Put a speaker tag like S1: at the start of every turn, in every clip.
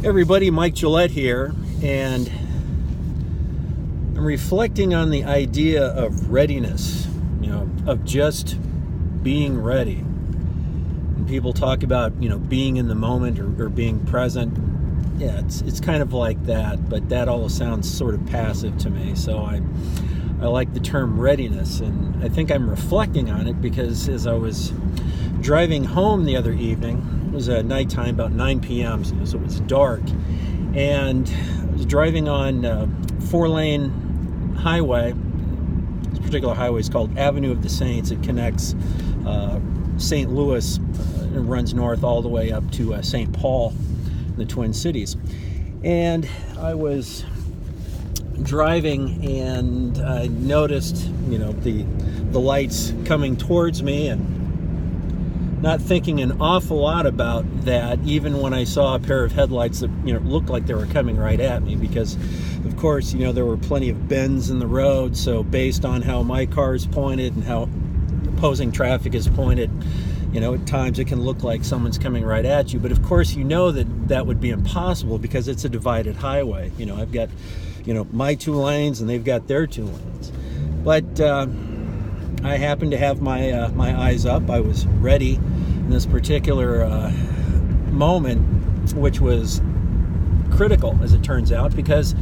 S1: Everybody, Mike Gillette here, and I'm reflecting on the idea of readiness, of just being ready. And people talk about, being in the moment or being present. Yeah, it's kind of like that, but that all sounds sort of passive to me. So I like the term readiness, and I think I'm reflecting on it because as I was driving home the other evening, it was nighttime, about 9 p.m., so it was dark, and I was driving on a 4-lane highway. This particular highway is called Avenue of the Saints. It connects St. Louis and runs north all the way up to St. Paul, the Twin Cities. And I was driving, and I noticed, the lights coming towards me, and not thinking an awful lot about that, even when I saw a pair of headlights that, looked like they were coming right at me, because, of course, there were plenty of bends in the road, so based on how my car is pointed and how opposing traffic is pointed, at times it can look like someone's coming right at you. But of course, that would be impossible because it's a divided highway. I've got, my 2 lanes and they've got their 2 lanes. But I happened to have my eyes up. I was ready in this particular moment, which was critical, as it turns out, because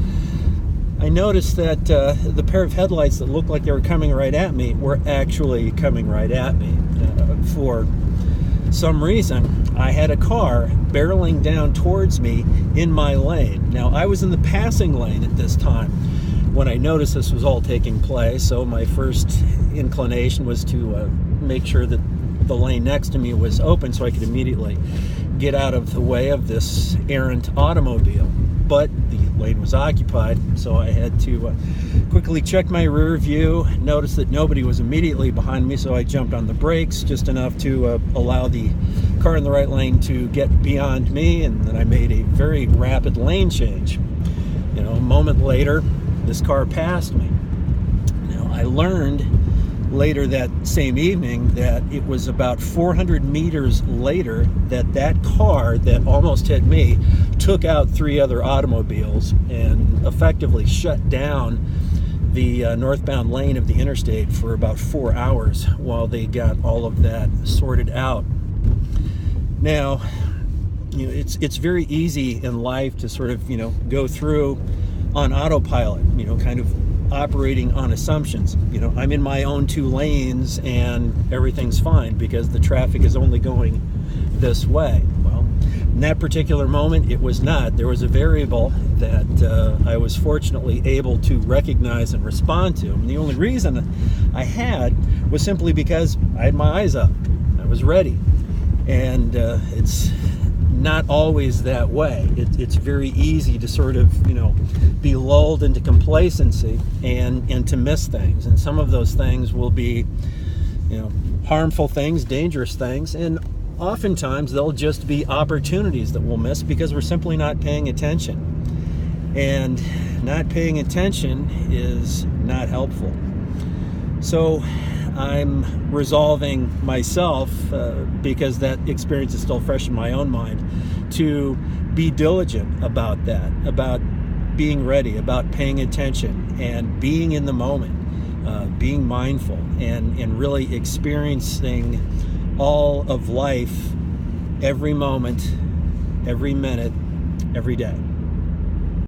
S1: I noticed that the pair of headlights that looked like they were coming right at me were actually coming right at me. For some reason, I had a car barreling down towards me in my lane. Now, I was in the passing lane at this time when I noticed this was all taking place, so my first inclination was to make sure that the lane next to me was open so I could immediately get out of the way of this errant automobile. But the lane was occupied, so I had to quickly check my rear view, notice that nobody was immediately behind me, so I jumped on the brakes just enough to allow the car in the right lane to get beyond me, and then I made a very rapid lane change. A moment later, this car passed me. Now, I learned later that same evening that it was about 400 meters later that car that almost hit me took out 3 other automobiles and effectively shut down the northbound lane of the interstate for about 4 hours while they got all of that sorted out. Now, it's very easy in life to sort of, go through on autopilot, kind of operating on assumptions. I'm in my own 2 lanes and everything's fine because the traffic is only going this way. Well, in that particular moment, it was not. There was a variable that I was fortunately able to recognize and respond to. And the only reason I had was simply because I had my eyes up. I was ready. And it's not always that way. It's very easy to sort of, be lulled into complacency and to miss things. And some of those things will be, harmful things, dangerous things, and oftentimes they'll just be opportunities that we'll miss because we're simply not paying attention. And not paying attention is not helpful. So I'm resolving myself, because that experience is still fresh in my own mind, to be diligent about that, about being ready, about paying attention and being in the moment, being mindful and really experiencing all of life, every moment, every minute, every day.